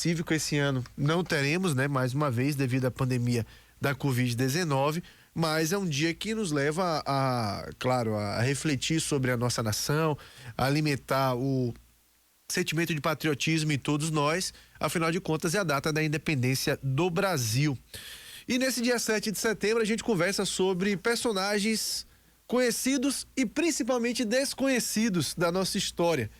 cívico esse ano não teremos, né? Mais uma vez, devido à pandemia da Covid-19, mas é um dia que nos leva claro, a refletir sobre a nossa nação, a alimentar o sentimento de patriotismo em todos nós, afinal de contas é a data da independência do Brasil. E nesse dia 7 de setembro a gente conversa sobre personagens conhecidos e principalmente desconhecidos da nossa história.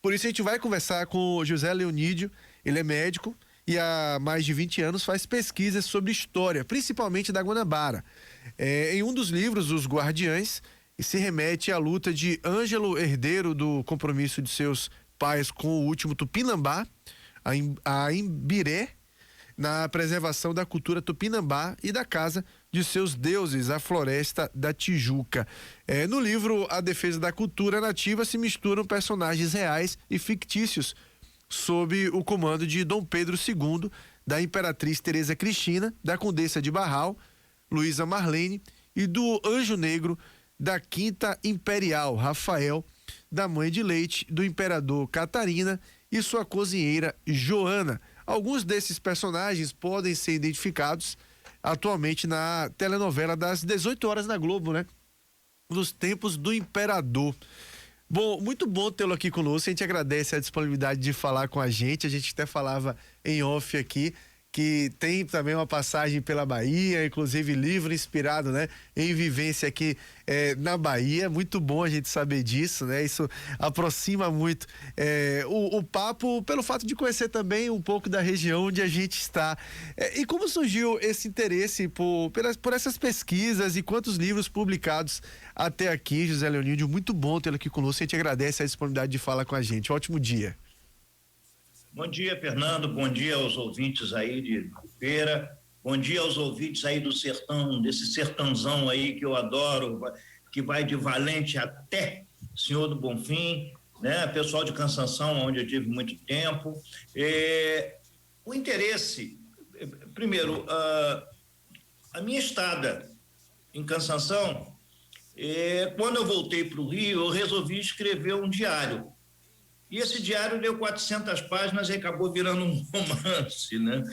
Por isso a gente vai conversar com o José Leonídio. Ele é médico e há mais de 20 anos faz pesquisas sobre história, principalmente da Guanabara. Em um dos livros, Os Guardiães, se remete à luta de Ângelo, herdeiro do compromisso de seus pais com o último Tupinambá, a Imbiré, na preservação da cultura Tupinambá e da casa de seus deuses, a Floresta da Tijuca. No livro A Defesa da Cultura Nativa se misturam personagens reais e fictícios sob o comando de Dom Pedro II, da Imperatriz Teresa Cristina, da Condessa de Barral, Luísa Marlene, e do Anjo Negro da Quinta Imperial, Rafael, da Mãe de Leite, do Imperador Catarina e sua cozinheira Joana. Alguns desses personagens podem ser identificados atualmente na telenovela das 18 horas na Globo, né? Nos tempos do Imperador. Bom, muito bom tê-lo aqui conosco. A gente agradece a disponibilidade de falar com a gente. A gente até falava em off aqui que tem também uma passagem pela Bahia, inclusive livro inspirado, né, em vivência aqui na Bahia. Muito bom a gente saber disso, né? Isso aproxima muito o papo, pelo fato de conhecer também um pouco da região onde a gente está. E como surgiu esse interesse por essas pesquisas e quantos livros publicados até aqui, José Leonídio? Muito bom tê-lo aqui conosco. A gente agradece a disponibilidade de falar com a gente. Ótimo dia. Bom dia, Fernando. Bom dia aos ouvintes aí de Feira. Bom dia aos ouvintes aí do sertão, desse sertãozão aí que eu adoro, que vai de Valente até Senhor do Bonfim, né? Pessoal de Cansanção, onde eu tive muito tempo. O interesse, primeiro, a minha estada em Cansanção, quando eu voltei para o Rio, eu resolvi escrever um diário. E esse diário deu 400 páginas e acabou virando um romance, né?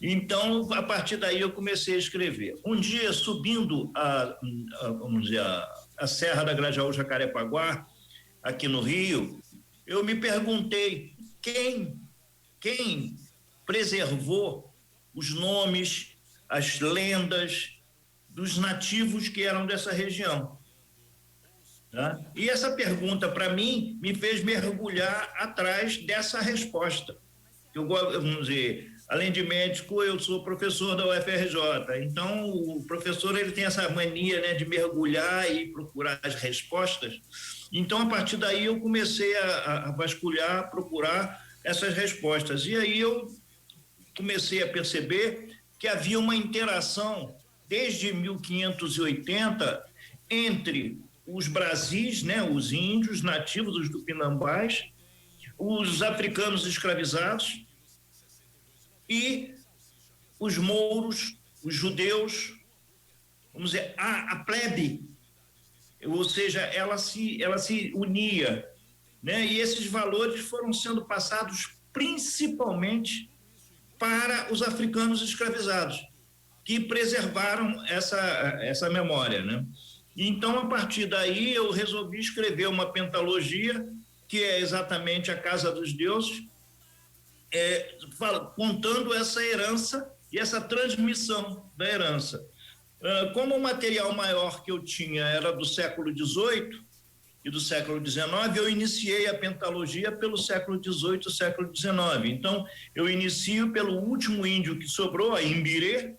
Então, a partir daí eu comecei a escrever. Um dia, subindo vamos dizer, a Serra da Grajaú Jacarepaguá, aqui no Rio, eu me perguntei quem preservou os nomes, as lendas dos nativos que eram dessa região. Tá? E essa pergunta, para mim, me fez mergulhar atrás dessa resposta. Vamos dizer, além de médico, eu sou professor da UFRJ. Então, o professor ele tem essa mania, né, de mergulhar e procurar as respostas. Então, a partir daí, eu comecei a vasculhar, procurar essas respostas. E aí eu comecei a perceber que havia uma interação desde 1580 entre os Brasis, né, os índios nativos, os tupinambás, os africanos escravizados e os mouros, os judeus, vamos dizer, a plebe, ou seja, ela se unia, né, e esses valores foram sendo passados principalmente para os africanos escravizados, que preservaram essa memória, né? Então, a partir daí, eu resolvi escrever uma pentalogia, que é exatamente a Casa dos Deuses, contando essa herança e essa transmissão da herança. Como o material maior que eu tinha era do século XVIII e do século XIX, eu iniciei a pentalogia pelo século XVIII e século XIX. Então, eu inicio pelo último índio que sobrou, a Imbirê,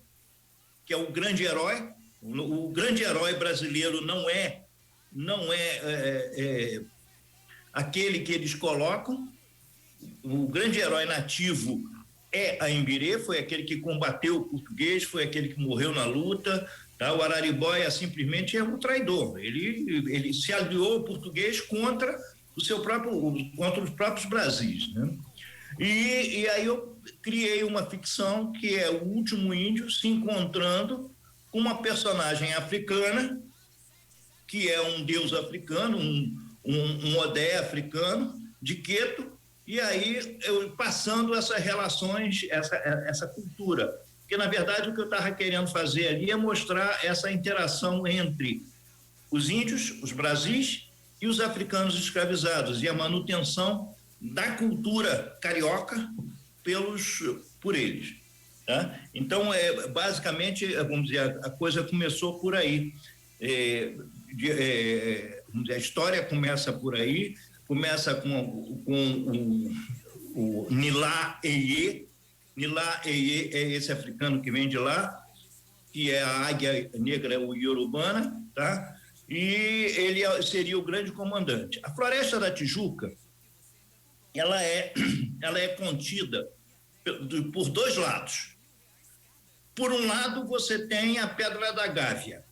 que é o grande herói. O grande herói brasileiro não é aquele que eles colocam. O grande herói nativo é a Imbirê, foi aquele que combateu o português, foi aquele que morreu na luta. Tá? O Araribóia simplesmente é um traidor. Ele se aliou ao português contra contra os próprios Brasis, né? E aí eu criei uma ficção que é o último índio se encontrando com uma personagem africana, que é um deus africano, um Odé africano, de Queto, E aí eu passando essas relações, essa cultura. Porque, na verdade, o que eu estava querendo fazer ali é mostrar essa interação entre os índios, os Brasis e os africanos escravizados, e a manutenção da cultura carioca por eles. Tá? Então, basicamente, vamos dizer, a coisa começou por aí. Vamos dizer, a história começa por aí, começa com o Nilá Eye. Nilá Eye é esse africano que vem de lá, que é a águia negra iorubana, tá? E ele seria o grande comandante. A Floresta da Tijuca, ela é contida por dois lados. Por um lado, você tem a Pedra da Gávea.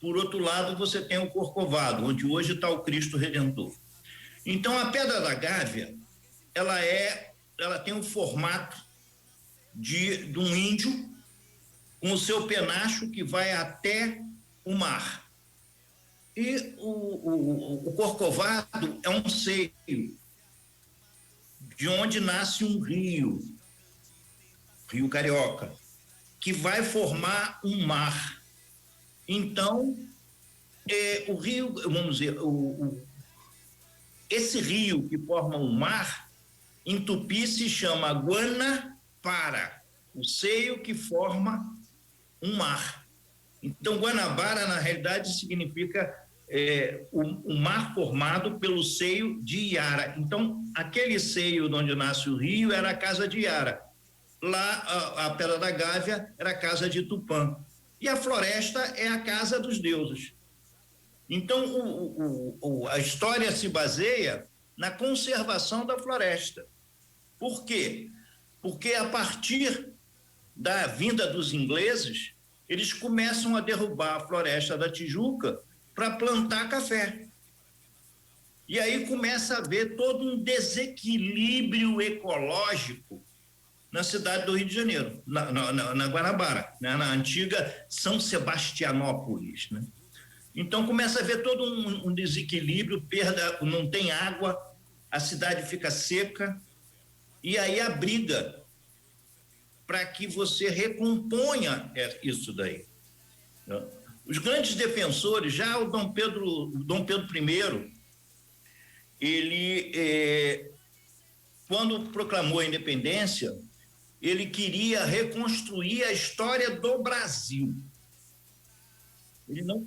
Por outro lado, você tem o Corcovado, onde hoje está o Cristo Redentor. Então, a Pedra da Gávea, ela tem um formato de um índio com o seu penacho que vai até o mar. E o Corcovado é um seio de onde nasce um rio Carioca, que vai formar um mar. Então, o rio, vamos dizer, esse rio que forma um mar, em tupi se chama Guanabara, o seio que forma um mar. Então, Guanabara, na realidade, significa o mar formado pelo seio de Iara. Então, aquele seio onde nasce o rio era a casa de Iara. Lá, a Pedra da Gávea era a casa de Tupã. E a floresta é a casa dos deuses. Então, a história se baseia na conservação da floresta. Por quê? Porque a partir da vinda dos ingleses, eles começam a derrubar a Floresta da Tijuca para plantar café. E aí começa a haver todo um desequilíbrio ecológico na cidade do Rio de Janeiro, na Guanabara, né? Na antiga São Sebastianópolis, né? Então começa a haver todo um desequilíbrio, não tem água, a cidade fica seca, e aí a briga para que você recomponha isso daí. Os grandes defensores, já o Dom Pedro I, ele, quando proclamou a independência, ele queria reconstruir a história do Brasil. Ele não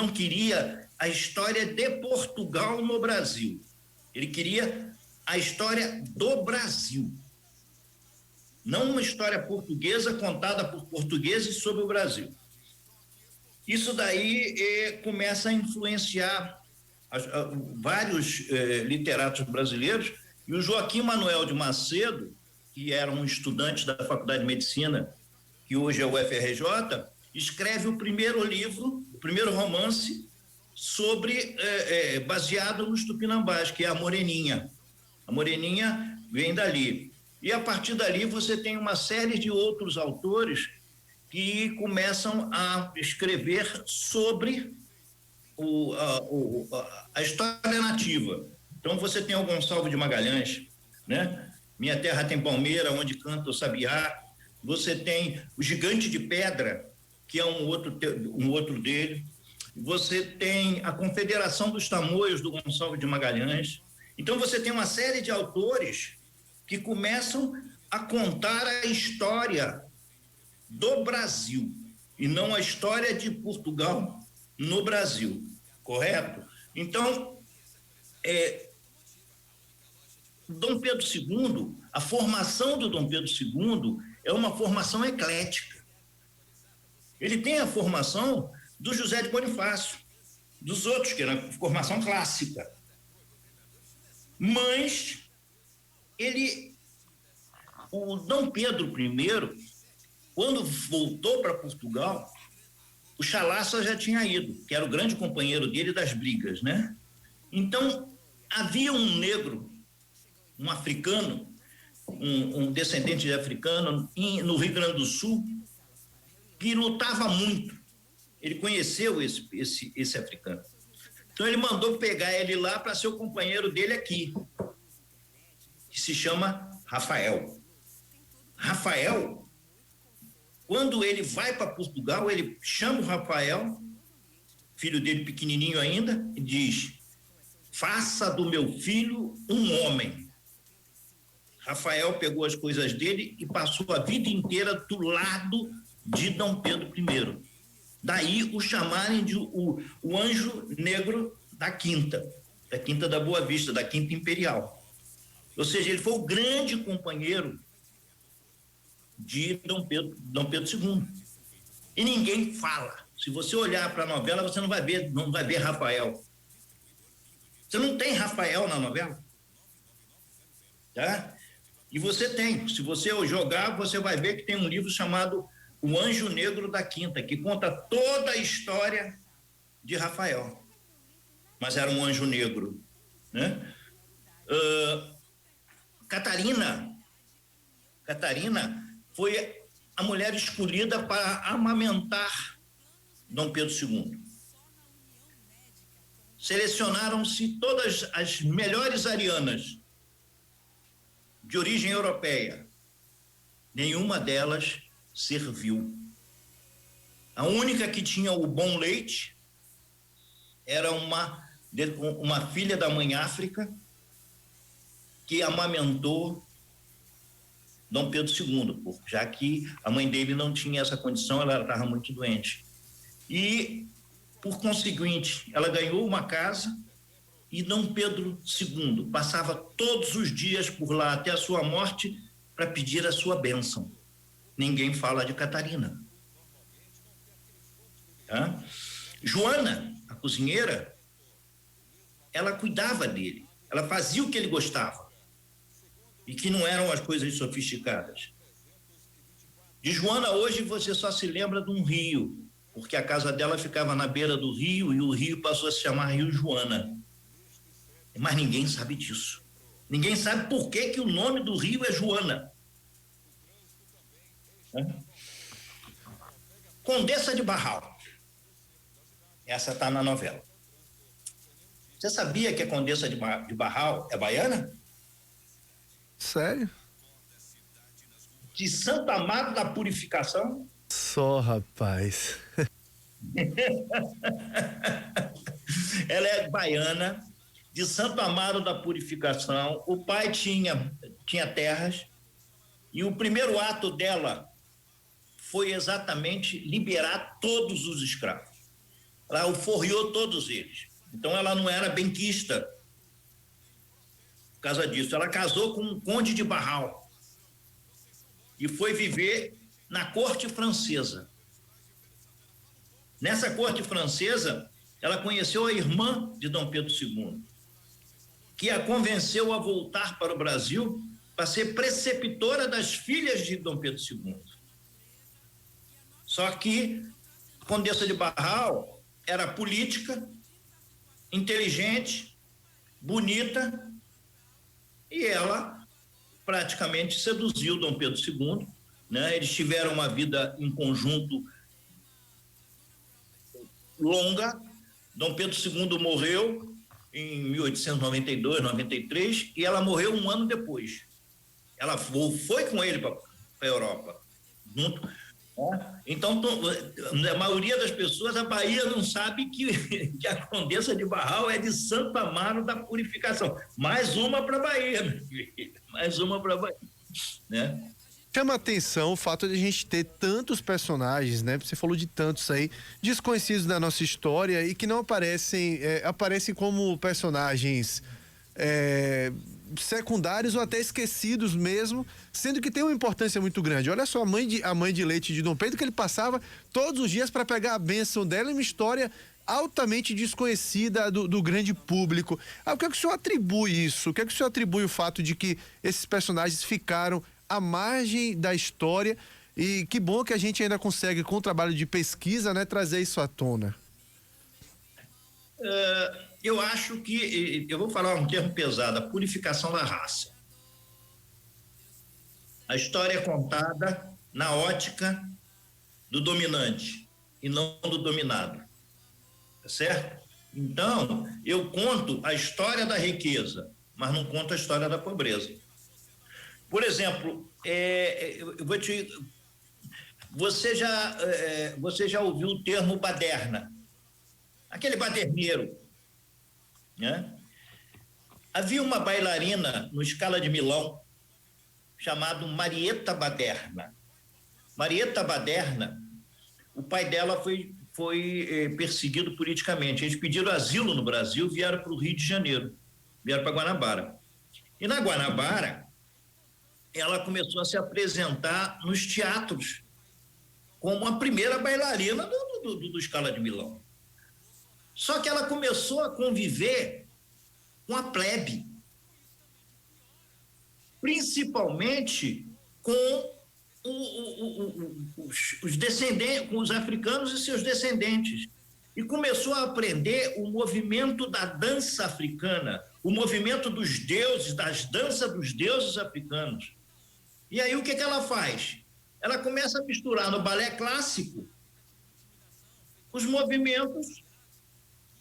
queria a história de Portugal no Brasil. Ele queria a história do Brasil. Não uma história portuguesa contada por portugueses sobre o Brasil. Isso daí começa a influenciar vários literatos brasileiros, e o Joaquim Manuel de Macedo, que era um estudante da Faculdade de Medicina, que hoje é o UFRJ, escreve o primeiro livro, o primeiro romance baseado nos Tupinambás, que é a Moreninha. A Moreninha vem dali. E a partir dali você tem uma série de outros autores que começam a escrever sobre a história nativa. Então você tem o Gonçalves de Magalhães, né? Minha Terra Tem Palmeira, Onde Canta o Sabiá. Você tem o Gigante de Pedra, que é um outro dele. Você tem a Confederação dos Tamoios, do Gonçalves de Magalhães. Então você tem uma série de autores que começam a contar a história do Brasil e não a história de Portugal no Brasil, correto? Então, Dom Pedro II, a formação do Dom Pedro II é uma formação eclética. Ele tem a formação do José de Bonifácio, dos outros, que era formação clássica. Mas o Dom Pedro I, quando voltou para Portugal, o Chalaça já tinha ido, que era o grande companheiro dele das brigas, né? Então, havia um negro, um africano, um descendente de africano no Rio Grande do Sul, que lutava muito. Ele conheceu esse africano. Então, ele mandou pegar ele lá para ser o companheiro dele aqui. que se chama Rafael. Rafael, quando ele vai para Portugal, ele chama o Rafael, filho dele pequenininho ainda, e diz: faça do meu filho um homem. Rafael pegou as coisas dele e passou a vida inteira do lado de Dom Pedro I. Daí o chamarem de o anjo negro da Quinta da Boa Vista, da Quinta Imperial. Ou seja, ele foi o grande companheiro de Dom Pedro II. E ninguém fala. Se você olhar para a novela, você não vai ver Rafael. Você não tem Rafael na novela. Tá? E você tem. Se você jogar, você vai ver que tem um livro chamado O Anjo Negro da Quinta, que conta toda a história de Rafael. Mas era um anjo negro, né? Catarina foi a mulher escolhida para amamentar Dom Pedro II. Selecionaram-se todas as melhores arianas de origem europeia. Nenhuma delas serviu. A única que tinha o bom leite era uma filha da mãe África que amamentou Dom Pedro II, já que a mãe dele não tinha essa condição, ela estava muito doente. E, por conseguinte, ela ganhou uma casa e Dom Pedro II passava todos os dias por lá até a sua morte para pedir a sua bênção. Ninguém fala de Catarina. Tá? Joana, a cozinheira, ela cuidava dele, ela fazia o que ele gostava e que não eram as coisas sofisticadas. De Joana hoje você só se lembra de um rio, porque a casa dela ficava na beira do rio e o rio passou a se chamar Rio Joana. Mas ninguém sabe disso. Ninguém sabe por que o nome do rio é Joana. Condessa de Barral. Essa está na novela. Você sabia que a Condessa de Barral é baiana? Sério? De Santo Amaro da Purificação? Só, rapaz. Ela é baiana, de Santo Amaro da Purificação. O pai tinha terras e o primeiro ato dela foi exatamente liberar todos os escravos. Ela alforriou todos eles. Então ela não era benquista por causa disso. Ela casou com um conde de Barral e foi viver na corte francesa. Nessa corte francesa, ela conheceu a irmã de Dom Pedro II, que a convenceu a voltar para o Brasil para ser preceptora das filhas de Dom Pedro II. Só que a Condessa de Barral era política, inteligente, bonita, e ela praticamente seduziu Dom Pedro II, né? Eles tiveram uma vida em conjunto longa. Dom Pedro II morreu em 1892, 93, e ela morreu um ano depois. Ela foi com ele para a Europa, junto. Então, a maioria das pessoas, a Bahia não sabe que a Condessa de Barral é de Santo Amaro da Purificação. Mais uma para a Bahia, meu filho. Mais uma para a Bahia, né? Chama atenção o fato de a gente ter tantos personagens, né? Você falou de tantos aí, desconhecidos da nossa história e que não aparecem como personagens secundários ou até esquecidos mesmo, sendo que tem uma importância muito grande. Olha só, a mãe de leite de Dom Pedro, que ele passava todos os dias para pegar a bênção dela, em uma história altamente desconhecida do grande público. O que é que o senhor atribui isso? O que é que o senhor atribui o fato de que esses personagens ficaram à margem da história? E que bom que a gente ainda consegue, com o trabalho de pesquisa, né, trazer isso à tona. Eu acho que, eu vou falar um termo pesado, a purificação da raça. A história é contada na ótica do dominante e não do dominado, tá certo? Então, eu conto a história da riqueza, mas não conto a história da pobreza. Por exemplo, eu vou te... Você já ouviu o termo baderna? Aquele baderneiro, né? Havia uma bailarina no Scala de Milão chamada Marietta Baderna. Marietta Baderna, o pai dela foi perseguido politicamente. Eles pediram asilo no Brasil, vieram para o Rio de Janeiro, vieram para Guanabara. E na Guanabara, ela começou a se apresentar nos teatros como a primeira bailarina do Scala de Milão. Só que ela começou a conviver com a plebe, principalmente com os descendentes, com os africanos e seus descendentes, e começou a aprender o movimento da dança africana, o movimento dos deuses, das danças dos deuses africanos. E aí o que ela faz? Ela começa a misturar no balé clássico os movimentos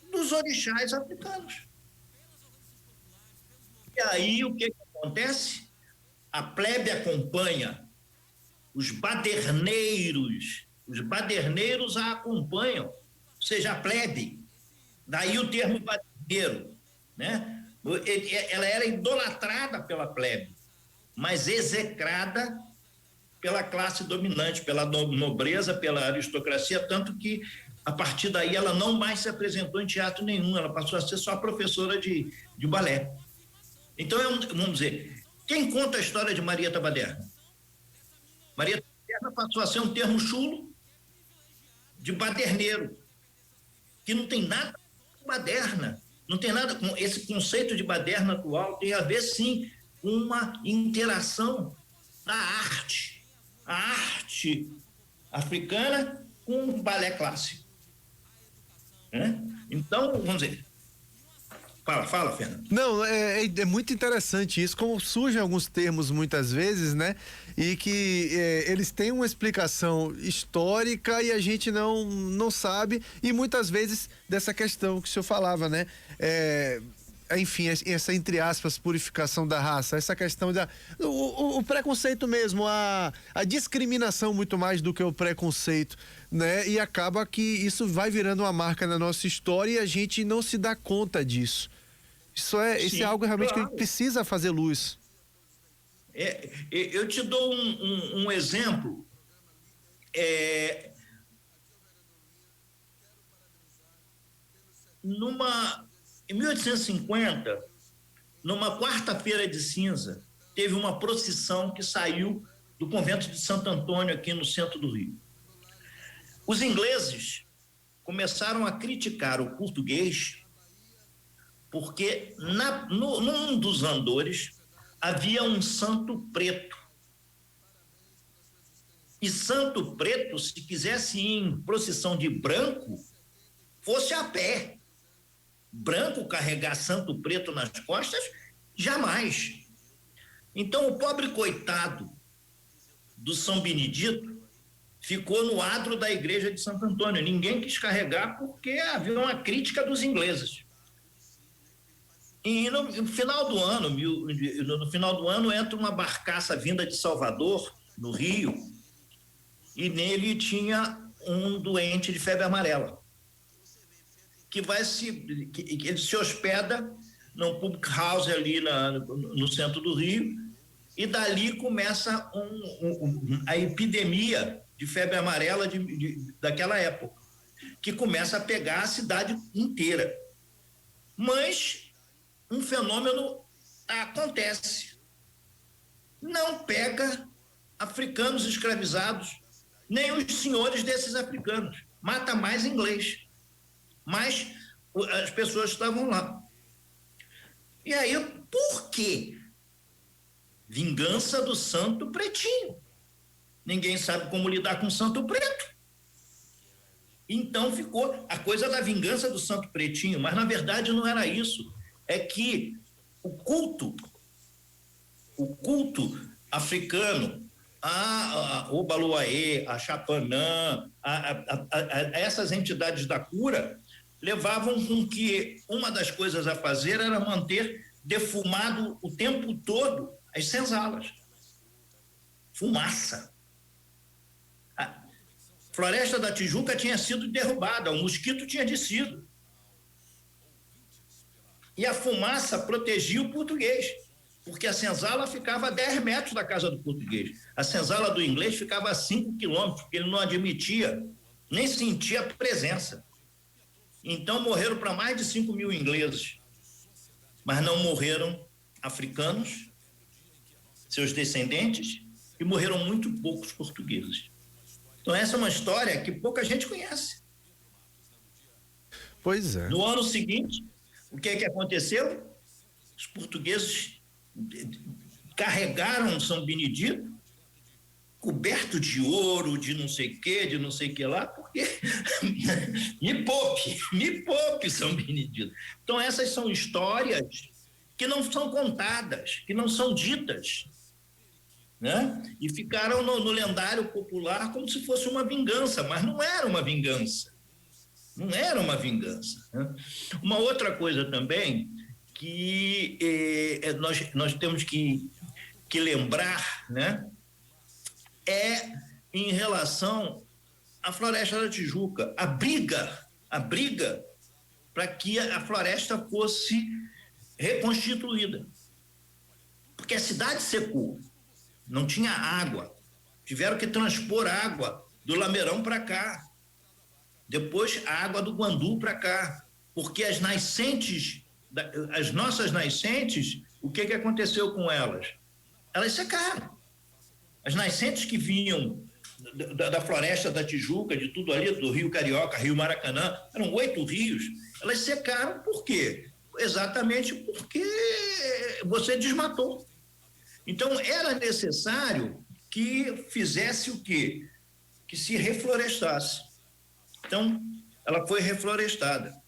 dos orixás africanos. E aí o que acontece? A plebe acompanha, os baderneiros a acompanham, ou seja, a plebe, daí o termo baderneiro, né? Ela era idolatrada pela plebe, mas execrada pela classe dominante, pela nobreza, pela aristocracia, tanto que a partir daí ela não mais se apresentou em teatro nenhum, ela passou a ser só professora de balé. Então, vamos dizer, quem conta a história de Marietta Baderna? Marietta Baderna passou a ser um termo chulo de baderneiro, que não tem nada com baderna, não tem nada com esse conceito de baderna atual, tem a ver, sim, com uma interação da arte, a arte africana com o balé clássico. Né? Então, vamos dizer... Fala, Fernando. Não, é muito interessante isso, como surgem alguns termos muitas vezes, né? E que eles têm uma explicação histórica e a gente não sabe, e muitas vezes dessa questão que o senhor falava, né? Enfim, essa, entre aspas, purificação da raça, essa questão o preconceito mesmo, a discriminação muito mais do que o preconceito, né? E acaba que isso vai virando uma marca na nossa história e a gente não se dá conta disso. Isso é algo realmente, claro, que a gente precisa fazer luz. Eu te dou um exemplo. Em 1850, numa quarta-feira de cinza, teve uma procissão que saiu do convento de Santo Antônio, aqui no centro do Rio. Os ingleses começaram a criticar o português porque num dos andores havia um santo preto. E santo preto, se quisesse ir em procissão de branco, fosse a pé. Branco carregar santo preto nas costas, jamais. Então o pobre coitado do São Benedito ficou no adro da igreja de Santo Antônio. Ninguém quis carregar porque havia uma crítica dos ingleses. E no final do ano entra uma barcaça vinda de Salvador, no Rio, e nele tinha um doente de febre amarela, que ele se hospeda num public house ali no centro do Rio, e dali começa a epidemia de febre amarela daquela época, que começa a pegar a cidade inteira. Mas um fenômeno acontece. Não pega africanos escravizados, nem os senhores desses africanos. Mata mais inglês. Mas as pessoas estavam lá. E aí, por quê? Vingança do santo pretinho. Ninguém sabe como lidar com o santo preto. Então ficou a coisa da vingança do santo pretinho, mas na verdade não era isso. É que o culto africano, a Obaloaê, a Chapanã, essas entidades da cura, levavam com que uma das coisas a fazer era manter defumado o tempo todo as senzalas. fumaça. A Floresta da Tijuca tinha sido derrubada, o mosquito tinha descido. E a fumaça protegia o português, porque a senzala ficava a 10 metros da casa do português. A senzala do inglês ficava a 5 quilômetros, porque ele não admitia, nem sentia a presença. Então morreram para mais de 5 mil ingleses, mas não morreram africanos, seus descendentes, e morreram muito poucos portugueses. Então essa é uma história que pouca gente conhece. Pois é. No ano seguinte, o que é que aconteceu? Os portugueses carregaram São Benedito coberto de ouro, de não sei o que lá, porque me poupe São Benedito. Então essas são histórias que não são contadas, que não são ditas, né? E ficaram no lendário popular como se fosse uma vingança, mas não era uma vingança. Não era uma vingança, né? Uma outra coisa também que nós temos que lembrar, né? É em relação à Floresta da Tijuca, a briga para que a floresta fosse reconstituída. Porque a cidade secou, não tinha água, tiveram que transpor água do Lameirão para cá, depois a água do Guandu para cá, porque as nascentes, as nossas nascentes, o que aconteceu com elas? Elas secaram. As nascentes que vinham da Floresta da Tijuca, de tudo ali, do Rio Carioca, Rio Maracanã, eram 8 rios, elas secaram por quê? Exatamente porque você desmatou. Então, era necessário que fizesse o quê? Que se reflorestasse. Então, ela foi reflorestada.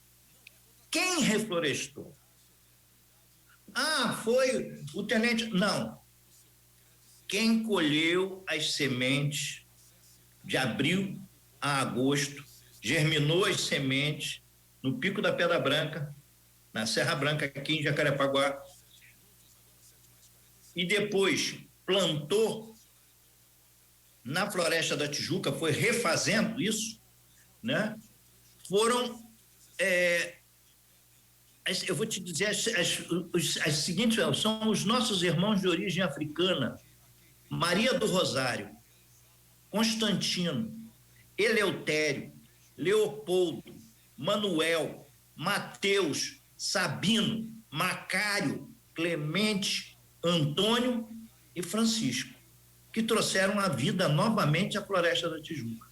Quem reflorestou? Foi o tenente... Não. Quem colheu as sementes de abril a agosto, germinou as sementes no Pico da Pedra Branca, na Serra Branca, aqui em Jacarepaguá, e depois plantou na Floresta da Tijuca, foi refazendo isso, né? Foram, eu vou te dizer, as seguintes, são os nossos irmãos de origem africana: Maria do Rosário, Constantino, Eleutério, Leopoldo, Manuel, Mateus, Sabino, Macário, Clemente, Antônio e Francisco, que trouxeram a vida novamente à Floresta da Tijuca.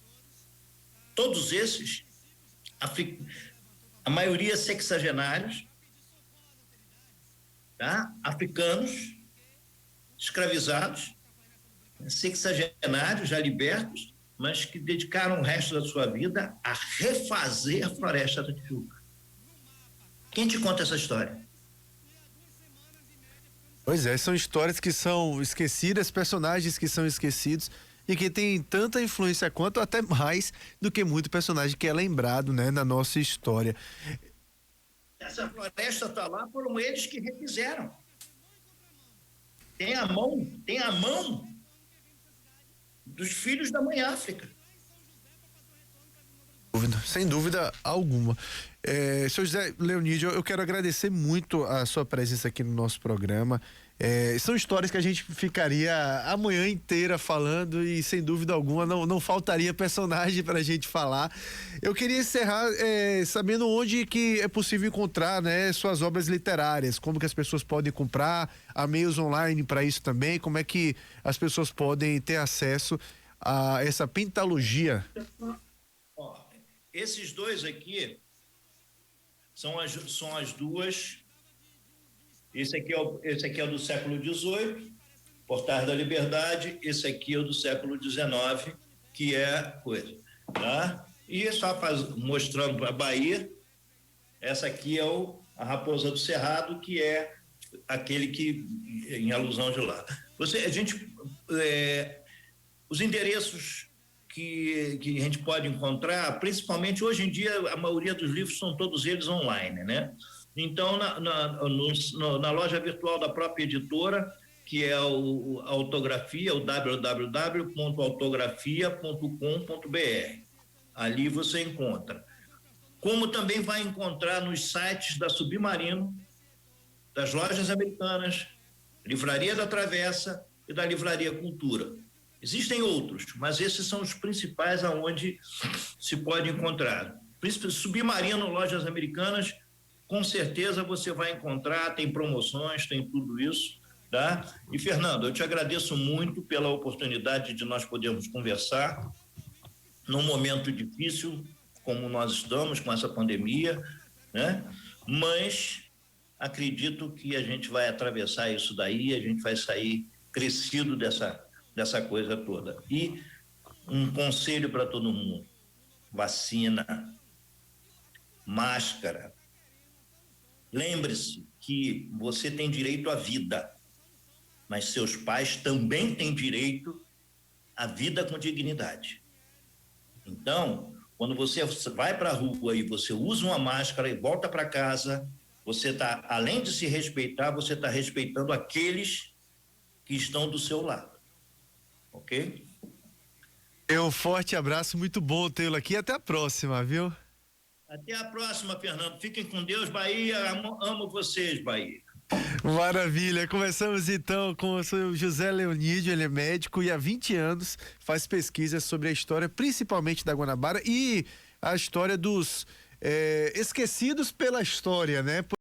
Todos esses, a maioria sexagenários, tá? Africanos, escravizados, sexagenários, já libertos, mas que dedicaram o resto da sua vida a refazer a Floresta da Tijuca. Quem te conta essa história? Pois é, são histórias que são esquecidas, personagens que são esquecidos e que tem tanta influência quanto, até mais do que muito personagem que é lembrado, né, na nossa história. Essa floresta está lá, foram eles que refizeram. Tem a mão dos filhos da mãe África. Sem dúvida alguma. Seu José Leonídio, eu quero agradecer muito a sua presença aqui no nosso programa. São histórias que a gente ficaria a manhã inteira falando e, sem dúvida alguma, não faltaria personagem para a gente falar. Eu queria encerrar sabendo onde que é possível encontrar, né, suas obras literárias, como que as pessoas podem comprar, há meios online para isso também, como é que as pessoas podem ter acesso a essa pentalogia. Esses dois aqui são as duas. Esse aqui é o do século XVIII, Portais da Liberdade. Esse aqui é o do século XIX, que é coisa, tá? E só mostrando para a Bahia, essa aqui é a Raposa do Cerrado, que é aquele que, em alusão de lá. Os endereços que a gente pode encontrar, principalmente hoje em dia, a maioria dos livros são todos eles online, né? Então, na loja virtual da própria editora, que é a autografia, o www.autografia.com.br. Ali você encontra. Como também vai encontrar nos sites da Submarino, das Lojas Americanas, Livraria da Travessa e da Livraria Cultura. Existem outros, mas esses são os principais aonde se pode encontrar. Submarino, Lojas Americanas, com certeza você vai encontrar, tem promoções, tem tudo isso, tá? E, Fernando, eu te agradeço muito pela oportunidade de nós podermos conversar num momento difícil, como nós estamos com essa pandemia, né? Mas acredito que a gente vai atravessar isso daí, a gente vai sair crescido dessa coisa toda. E um conselho para todo mundo: vacina, máscara. Lembre-se que você tem direito à vida, mas seus pais também têm direito à vida com dignidade. Então, quando você vai para a rua e você usa uma máscara e volta para casa, você está, além de se respeitar, você está respeitando aqueles que estão do seu lado. Ok? Um forte abraço, muito bom tê-lo aqui. Até a próxima, viu? Até a próxima, Fernando. Fiquem com Deus, Bahia. Amo vocês, Bahia. Maravilha. Começamos então com o seu José Leonídio. Ele é médico e há 20 anos faz pesquisas sobre a história, principalmente da Guanabara, e a história dos esquecidos pela história, né?